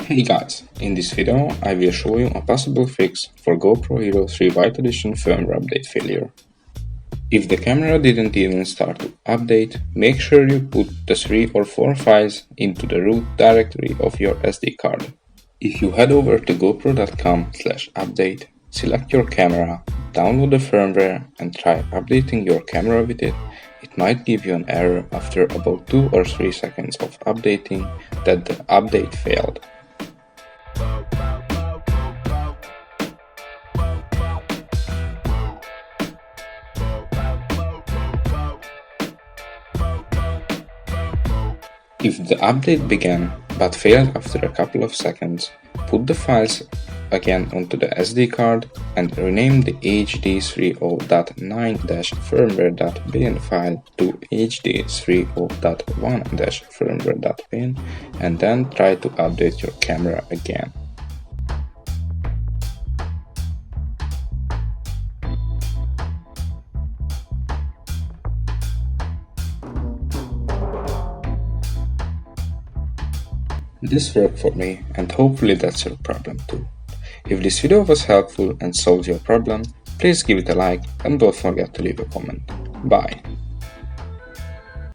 Hey guys, in this video I will show you a possible fix for GoPro Hero 3 White Edition firmware update failure. If the camera didn't even start to update, make sure you put the 3 or 4 files into the root directory of your SD card. If you head over to gopro.com/update, select your camera, download the firmware and try updating your camera with it, it might give you an error after about 2 or 3 seconds of updating that the update failed. If the update began but failed after a couple of seconds, put the files again onto the SD card and rename the hd30.9-firmware.bin file to hd30.1-firmware.bin and then try to update your camera again. This worked for me and hopefully that's your problem too. If this video was helpful and solved your problem, please give it a like and don't forget to leave a comment. Bye!